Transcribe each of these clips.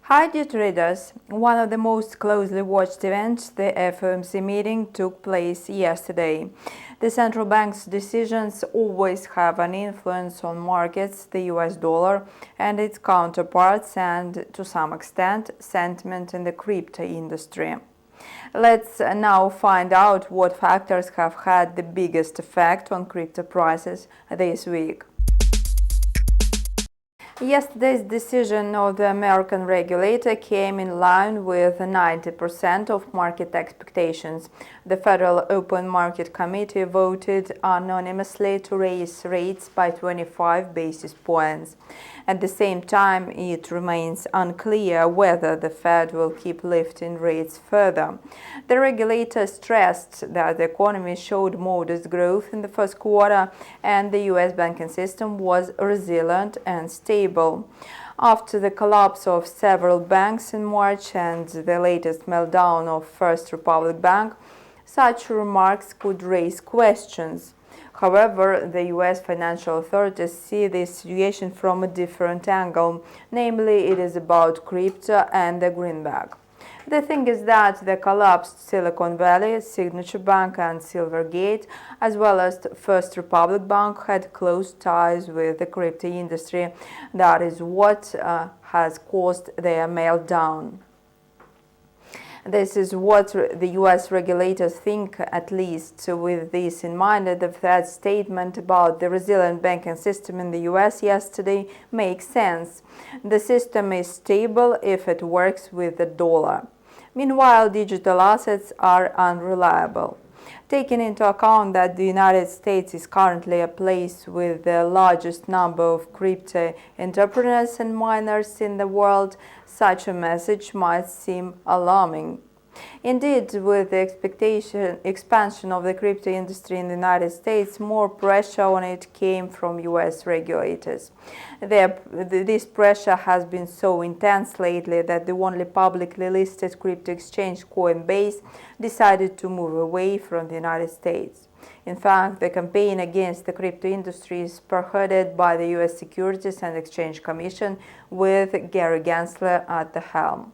Hi dear traders, one of the most closely watched events, the FOMC meeting, took place yesterday. The central bank's decisions always have an influence on markets, the US dollar and its counterparts, and to some extent sentiment in the crypto industry. Let's now find out what factors have had the biggest effect on crypto prices this week. Yesterday's decision of the American regulator came in line with 90% of market expectations. The Federal Open Market Committee voted anonymously to raise rates by 25 basis points. At the same time, it remains unclear whether the Fed will keep lifting rates further. The regulator stressed that the economy showed modest growth in the first quarter and the US banking system was resilient and stable. After the collapse of several banks in March and the latest meltdown of First Republic Bank, such remarks could raise questions. However, the US financial authorities see this situation from a different angle, namely it is about crypto and the greenback. The thing is that the collapsed Silicon Valley, Signature Bank and Silvergate, as well as First Republic Bank, had close ties with the crypto industry. That is what has caused their meltdown. This is what the US regulators think, at least. With this in mind, the Fed's statement about the resilient banking system in the US yesterday makes sense. The system is stable if it works with the dollar. Meanwhile, digital assets are unreliable. Taking into account that the United States is currently a place with the largest number of crypto entrepreneurs and miners in the world, such a message might seem alarming. Indeed, with the expansion of the crypto industry in the United States, more pressure on it came from US regulators. This pressure has been so intense lately that the only publicly listed crypto exchange, Coinbase, decided to move away from the United States. In fact, the campaign against the crypto industry is spearheaded by the US Securities and Exchange Commission, with Gary Gensler at the helm.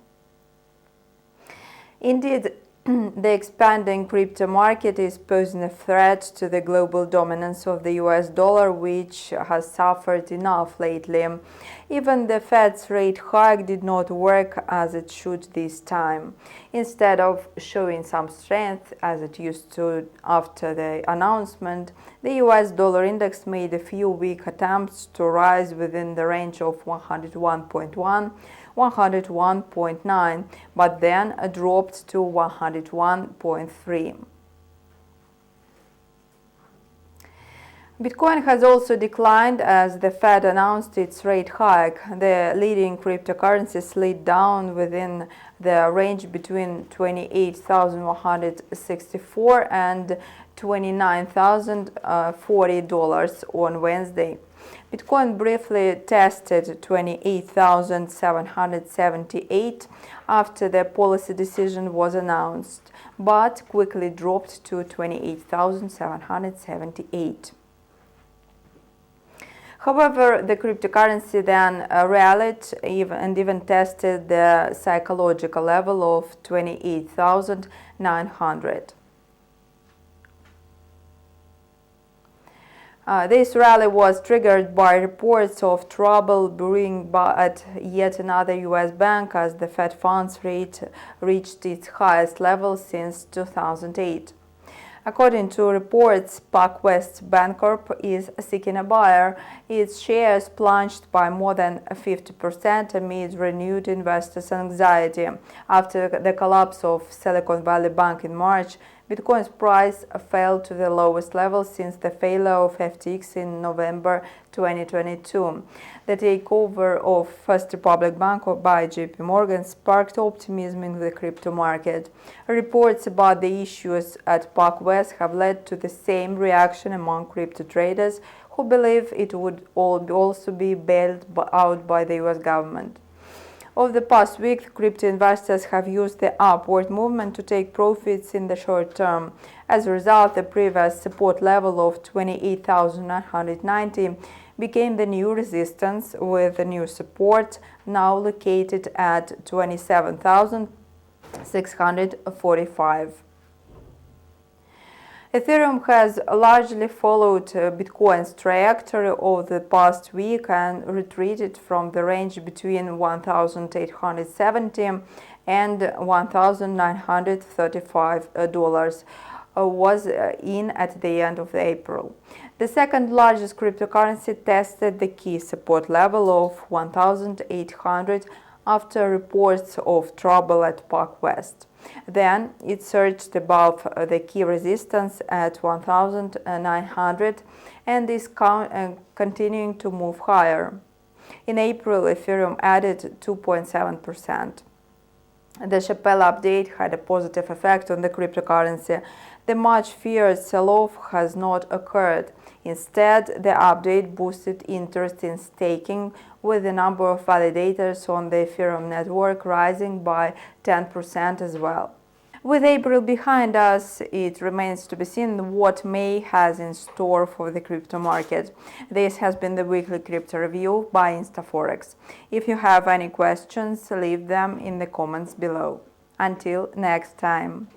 Indeed, the expanding crypto market is posing a threat to the global dominance of the US dollar, which has suffered enough lately. Even the Fed's rate hike did not work as it should this time. Instead of showing some strength, as it used to after the announcement, the US dollar index made a few weak attempts to rise within the range of 101.1 101.9, but then dropped to 101.3. Bitcoin has also declined as the Fed announced its rate hike. The leading cryptocurrency slid down within the range between $28,164 and $29,040 on Wednesday. Bitcoin briefly tested 28,778 after the policy decision was announced, but quickly dropped to 28,778. However, the cryptocurrency then rallied and even tested the psychological level of 28,900. This rally was triggered by reports of trouble brewing at yet another US bank as the Fed funds rate reached its highest level since 2008. According to reports, PacWest Bancorp is seeking a buyer. Its shares plunged by more than 50% amid renewed investors' anxiety. After the collapse of Silicon Valley Bank in March, Bitcoin's price fell to the lowest level since the failure of FTX in November 2022. The takeover of First Republic Bank by JP Morgan sparked optimism in the crypto market. Reports about the issues at PacWest have led to the same reaction among crypto traders who believe it would also be bailed out by the US government. Over the past week, crypto investors have used the upward movement to take profits in the short term. As a result, the previous support level of 28,990 became the new resistance, with a new support now located at 27,645. Ethereum has largely followed Bitcoin's trajectory over the past week and retreated from the range between 1,870 and $1,935 was in at the end of April. The second largest cryptocurrency tested the key support level of 1,800 after reports of trouble at PacWest. Then it surged above the key resistance at 1,900 and is continuing to move higher. In April, Ethereum added 2.7%. The Chappelle update had a positive effect on the cryptocurrency. The much feared sell-off has not occurred. Instead, the update boosted interest in staking, with the number of validators on the Ethereum network rising by 10% as well. With April behind us, it remains to be seen what May has in store for the crypto market. This has been the weekly crypto review by InstaForex. If you have any questions, leave them in the comments below. Until next time.